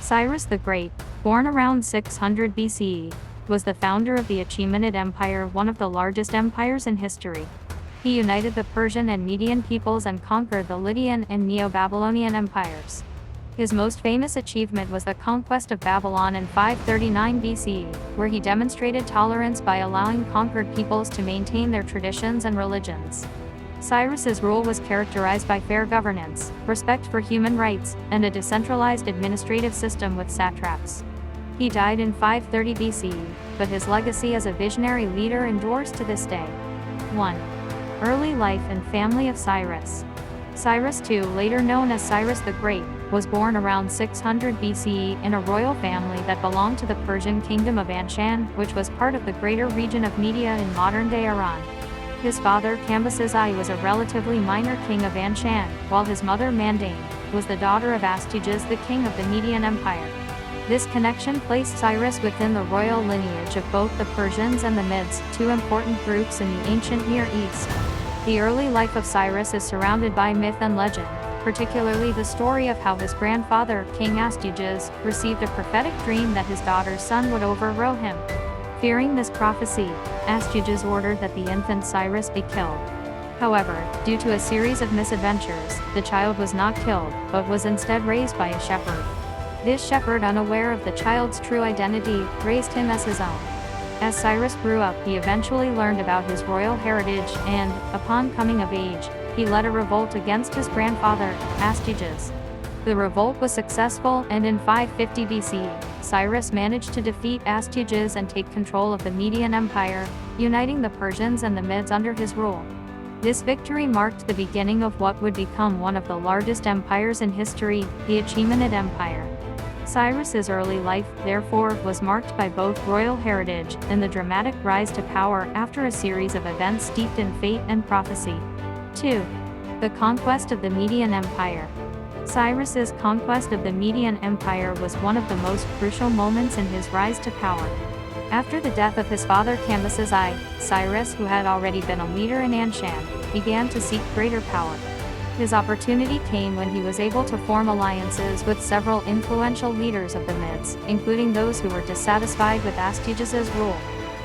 Cyrus the Great, born around 600 BCE, was the founder of the Achaemenid Empire, one of the largest empires in history. He united the Persian and Median peoples and conquered the Lydian and Neo-Babylonian empires. His most famous achievement was the conquest of Babylon in 539 BCE, where he demonstrated tolerance by allowing conquered peoples to maintain their traditions and religions. Cyrus's rule was characterized by fair governance, respect for human rights, and a decentralized administrative system with satraps. He died in 530 BCE, but his legacy as a visionary leader endures to this day. 1. Early life and family of Cyrus. Cyrus II, later known as Cyrus the Great, was born around 600 BCE in a royal family that belonged to the Persian kingdom of Anshan, which was part of the greater region of Media in modern-day Iran. His father, Cambyses I, was a relatively minor king of Anshan, while his mother, Mandane, was the daughter of Astyages, the king of the Median Empire. This connection placed Cyrus within the royal lineage of both the Persians and the Medes, two important groups in the ancient Near East. The early life of Cyrus is surrounded by myth and legend, particularly the story of how his grandfather, King Astyages, received a prophetic dream that his daughter's son would overthrow him. Fearing this prophecy, Astyages ordered that the infant Cyrus be killed. However, due to a series of misadventures, the child was not killed, but was instead raised by a shepherd. This shepherd, unaware of the child's true identity, raised him as his own. As Cyrus grew up, he eventually learned about his royal heritage and, upon coming of age, he led a revolt against his grandfather, Astyages. The revolt was successful, and in 550 BCE, Cyrus managed to defeat Astyages and take control of the Median Empire, uniting the Persians and the Medes under his rule. This victory marked the beginning of what would become one of the largest empires in history, the Achaemenid Empire. Cyrus's early life, therefore, was marked by both royal heritage and the dramatic rise to power after a series of events steeped in fate and prophecy. 2. The conquest of the Median Empire. Cyrus's conquest of the Median Empire was one of the most crucial moments in his rise to power. After the death of his father Cambyses I, Cyrus, who had already been a leader in Anshan, began to seek greater power. His opportunity came when he was able to form alliances with several influential leaders of the Medes, including those who were dissatisfied with Astyages' rule.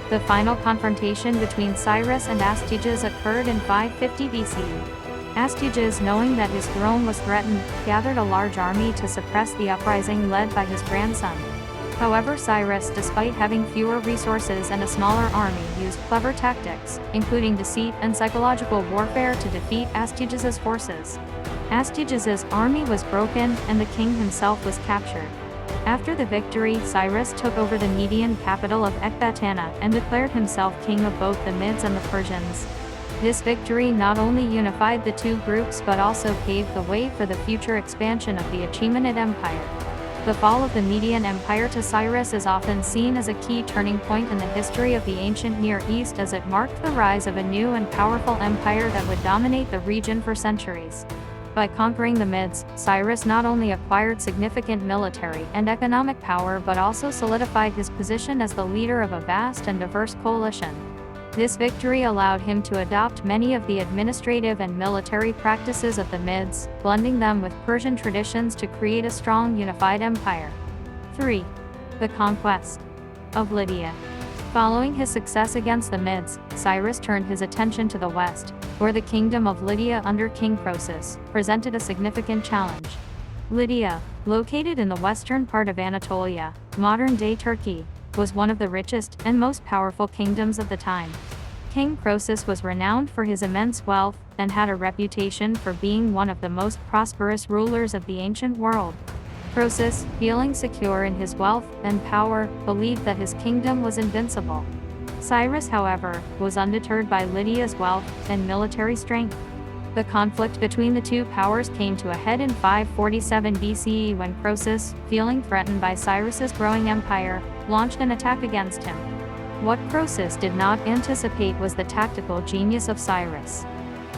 The final confrontation between Cyrus and Astyages occurred in 550 BCE. Astyages, knowing that his throne was threatened, gathered a large army to suppress the uprising led by his grandson. However, Cyrus, despite having fewer resources and a smaller army, used clever tactics, including deceit and psychological warfare, to defeat Astyages' forces. Astyages' army was broken, and the king himself was captured. After the victory, Cyrus took over the Median capital of Ecbatana and declared himself king of both the Medes and the Persians. This victory not only unified the two groups but also paved the way for the future expansion of the Achaemenid Empire. The fall of the Median Empire to Cyrus is often seen as a key turning point in the history of the ancient Near East, as it marked the rise of a new and powerful empire that would dominate the region for centuries. By conquering the Medes, Cyrus not only acquired significant military and economic power but also solidified his position as the leader of a vast and diverse coalition. This victory allowed him to adopt many of the administrative and military practices of the Medes, blending them with Persian traditions to create a strong, unified empire. 3. The conquest of Lydia. Following his success against the Medes, Cyrus turned his attention to the west, where the kingdom of Lydia under King Croesus presented a significant challenge. Lydia, located in the western part of Anatolia, modern-day Turkey, was one of the richest and most powerful kingdoms of the time. King Croesus was renowned for his immense wealth and had a reputation for being one of the most prosperous rulers of the ancient world. Croesus, feeling secure in his wealth and power, believed that his kingdom was invincible. Cyrus, however, was undeterred by Lydia's wealth and military strength. The conflict between the two powers came to a head in 547 BCE when Croesus, feeling threatened by Cyrus's growing empire, launched an attack against him. What Croesus did not anticipate was the tactical genius of Cyrus.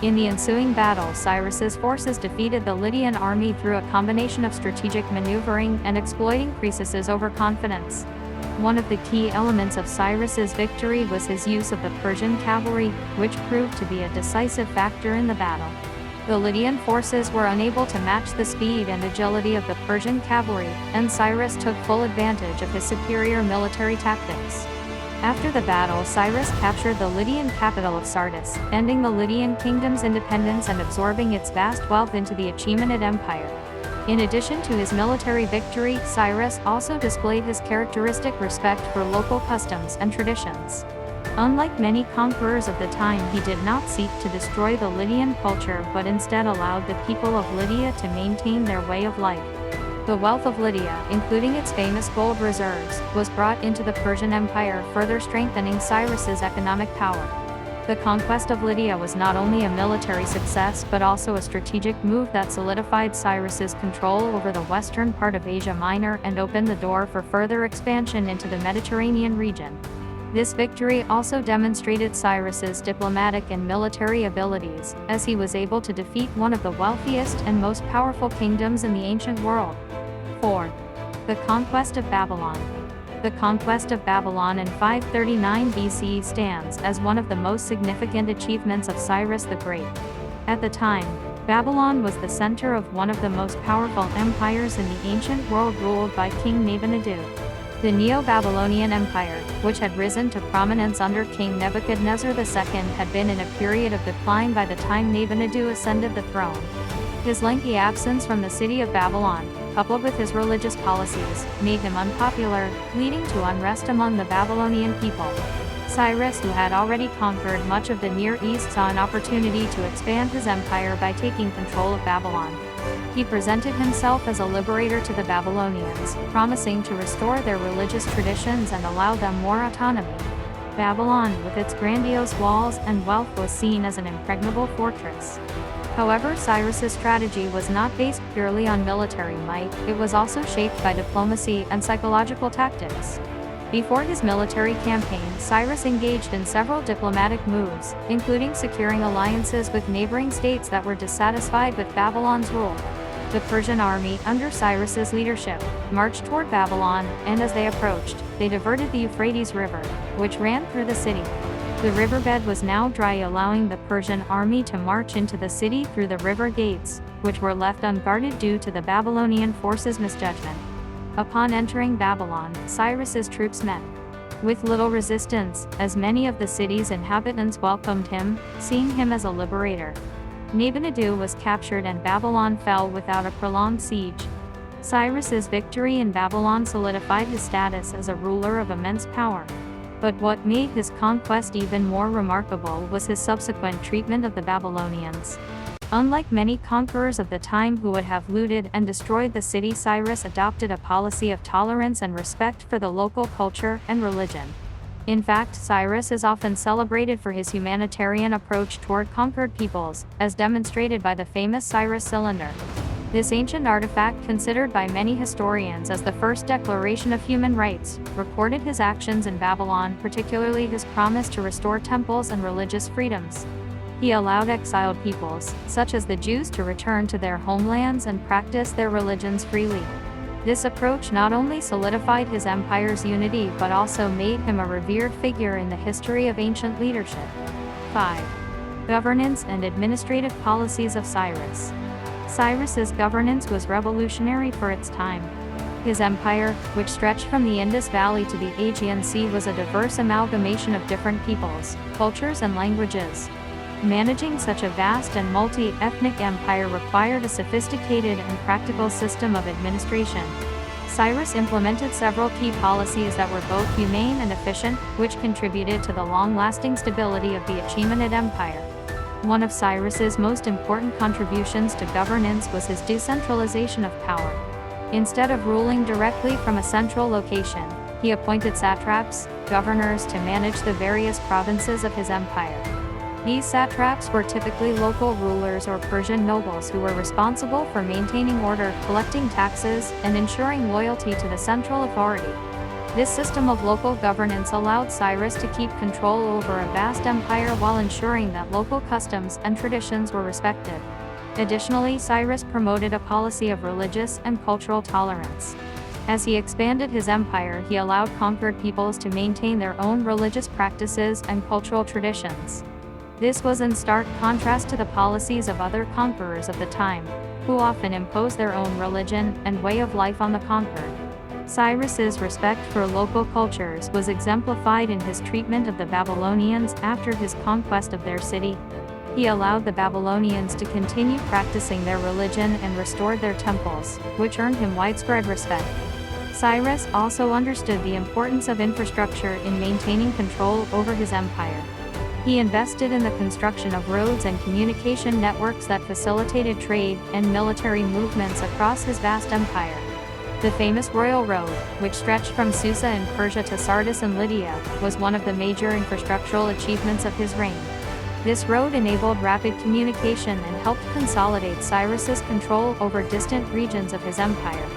In the ensuing battle, Cyrus's forces defeated the Lydian army through a combination of strategic maneuvering and exploiting Croesus's overconfidence. One of the key elements of Cyrus's victory was his use of the Persian cavalry, which proved to be a decisive factor in the battle. The Lydian forces were unable to match the speed and agility of the Persian cavalry, and Cyrus took full advantage of his superior military tactics. After the battle, Cyrus captured the Lydian capital of Sardis, ending the Lydian kingdom's independence and absorbing its vast wealth into the Achaemenid Empire. In addition to his military victory, Cyrus also displayed his characteristic respect for local customs and traditions. Unlike many conquerors of the time, he did not seek to destroy the Lydian culture but instead allowed the people of Lydia to maintain their way of life. The wealth of Lydia, including its famous gold reserves, was brought into the Persian Empire, further strengthening Cyrus's economic power. The conquest of Lydia was not only a military success but also a strategic move that solidified Cyrus's control over the western part of Asia Minor and opened the door for further expansion into the Mediterranean region. This victory also demonstrated Cyrus's diplomatic and military abilities, as he was able to defeat one of the wealthiest and most powerful kingdoms in the ancient world. 4. The conquest of Babylon. The conquest of Babylon in 539 BC stands as one of the most significant achievements of Cyrus the Great. At the time, Babylon was the center of one of the most powerful empires in the ancient world, ruled by King Nabonidus. The Neo-Babylonian Empire, which had risen to prominence under King Nebuchadnezzar II, had been in a period of decline by the time Nabonidus ascended the throne. His lengthy absence from the city of Babylon, coupled with his religious policies, made him unpopular, leading to unrest among the Babylonian people. Cyrus, who had already conquered much of the Near East, saw an opportunity to expand his empire by taking control of Babylon. He presented himself as a liberator to the Babylonians, promising to restore their religious traditions and allow them more autonomy. Babylon, with its grandiose walls and wealth, was seen as an impregnable fortress. However, Cyrus's strategy was not based purely on military might, it was also shaped by diplomacy and psychological tactics. Before his military campaign, Cyrus engaged in several diplomatic moves, including securing alliances with neighboring states that were dissatisfied with Babylon's rule. The Persian army, under Cyrus's leadership, marched toward Babylon, and as they approached, they diverted the Euphrates River, which ran through the city. The riverbed was now dry, allowing the Persian army to march into the city through the river gates, which were left unguarded due to the Babylonian forces' misjudgment. Upon entering Babylon, Cyrus's troops met with little resistance, as many of the city's inhabitants welcomed him, seeing him as a liberator. Nabonidus was captured and Babylon fell without a prolonged siege. Cyrus's victory in Babylon solidified his status as a ruler of immense power. But what made his conquest even more remarkable was his subsequent treatment of the Babylonians. Unlike many conquerors of the time who would have looted and destroyed the city, Cyrus adopted a policy of tolerance and respect for the local culture and religion. In fact, Cyrus is often celebrated for his humanitarian approach toward conquered peoples, as demonstrated by the famous Cyrus cylinder. This ancient artifact, considered by many historians as the first declaration of human rights, recorded his actions in Babylon, particularly his promise to restore temples and religious freedoms. He allowed exiled peoples, such as the Jews, to return to their homelands and practice their religions freely. This approach not only solidified his empire's unity but also made him a revered figure in the history of ancient leadership. 5. Governance and administrative policies of Cyrus. Cyrus's governance was revolutionary for its time. His empire, which stretched from the Indus Valley to the Aegean Sea, was a diverse amalgamation of different peoples, cultures, and languages. Managing such a vast and multi-ethnic empire required a sophisticated and practical system of administration. Cyrus implemented several key policies that were both humane and efficient, which contributed to the long-lasting stability of the Achaemenid Empire. One of Cyrus's most important contributions to governance was his decentralization of power. Instead of ruling directly from a central location, he appointed satraps, governors, to manage the various provinces of his empire. These satraps were typically local rulers or Persian nobles who were responsible for maintaining order, collecting taxes, and ensuring loyalty to the central authority. This system of local governance allowed Cyrus to keep control over a vast empire while ensuring that local customs and traditions were respected. Additionally, Cyrus promoted a policy of religious and cultural tolerance. As he expanded his empire, he allowed conquered peoples to maintain their own religious practices and cultural traditions. This was in stark contrast to the policies of other conquerors of the time, who often imposed their own religion and way of life on the conquered. Cyrus's respect for local cultures was exemplified in his treatment of the Babylonians after his conquest of their city. He allowed the Babylonians to continue practicing their religion and restored their temples, which earned him widespread respect. Cyrus also understood the importance of infrastructure in maintaining control over his empire. He invested in the construction of roads and communication networks that facilitated trade and military movements across his vast empire. The famous Royal Road, which stretched from Susa in Persia to Sardis in Lydia, was one of the major infrastructural achievements of his reign. This road enabled rapid communication and helped consolidate Cyrus's control over distant regions of his empire.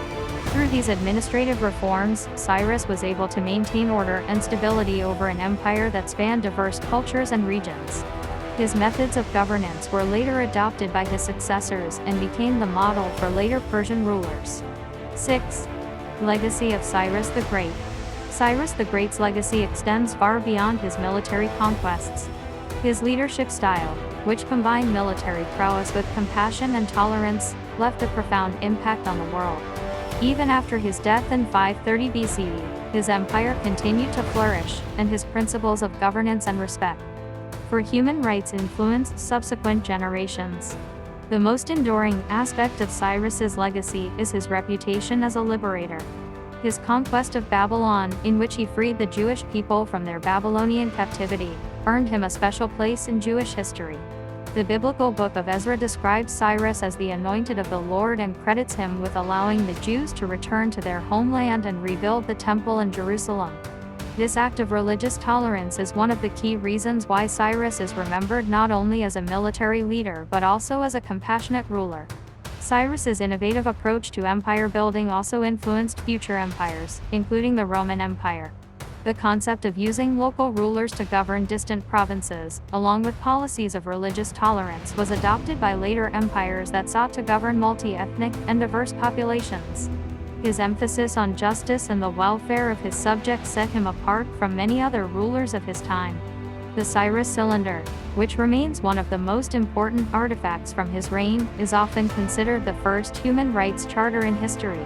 Through these administrative reforms, Cyrus was able to maintain order and stability over an empire that spanned diverse cultures and regions. His methods of governance were later adopted by his successors and became the model for later Persian rulers. 6. Legacy of Cyrus the Great. Cyrus the Great's legacy extends far beyond his military conquests. His leadership style, which combined military prowess with compassion and tolerance, left a profound impact on the world. Even after his death in 530 BCE, his empire continued to flourish, and his principles of governance and respect for human rights influenced subsequent generations. The most enduring aspect of Cyrus's legacy is his reputation as a liberator. His conquest of Babylon, in which he freed the Jewish people from their Babylonian captivity, earned him a special place in Jewish history. The biblical book of Ezra describes Cyrus as the anointed of the Lord and credits him with allowing the Jews to return to their homeland and rebuild the temple in Jerusalem. This act of religious tolerance is one of the key reasons why Cyrus is remembered not only as a military leader but also as a compassionate ruler. Cyrus's innovative approach to empire building also influenced future empires, including the Roman Empire. The concept of using local rulers to govern distant provinces, along with policies of religious tolerance, was adopted by later empires that sought to govern multi-ethnic and diverse populations. His emphasis on justice and the welfare of his subjects set him apart from many other rulers of his time. The Cyrus Cylinder, which remains one of the most important artifacts from his reign, is often considered the first human rights charter in history.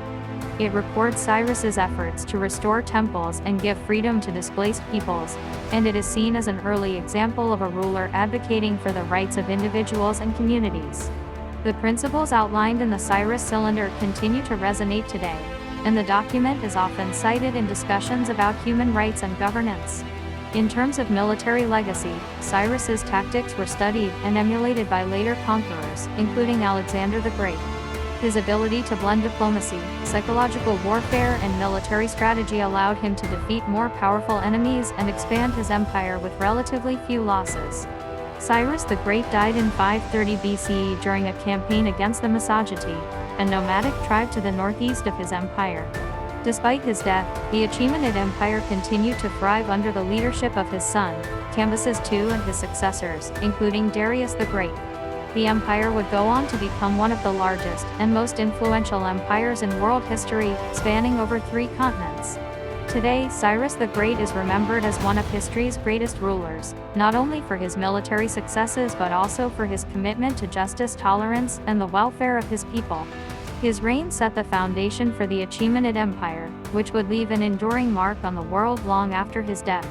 It records Cyrus's efforts to restore temples and give freedom to displaced peoples, and it is seen as an early example of a ruler advocating for the rights of individuals and communities. The principles outlined in the Cyrus Cylinder continue to resonate today, and the document is often cited in discussions about human rights and governance. In terms of military legacy, Cyrus's tactics were studied and emulated by later conquerors, including Alexander the Great. His ability to blend diplomacy, psychological warfare, and military strategy allowed him to defeat more powerful enemies and expand his empire with relatively few losses. Cyrus the Great died in 530 BCE during a campaign against the Massageti, a nomadic tribe to the northeast of his empire. Despite his death, the Achaemenid Empire continued to thrive under the leadership of his son, Cambyses II, and his successors, including Darius the Great. The empire would go on to become one of the largest and most influential empires in world history, spanning over 3 continents. Today, Cyrus the Great is remembered as one of history's greatest rulers, not only for his military successes but also for his commitment to justice, tolerance, and the welfare of his people. His reign set the foundation for the Achaemenid Empire, which would leave an enduring mark on the world long after his death.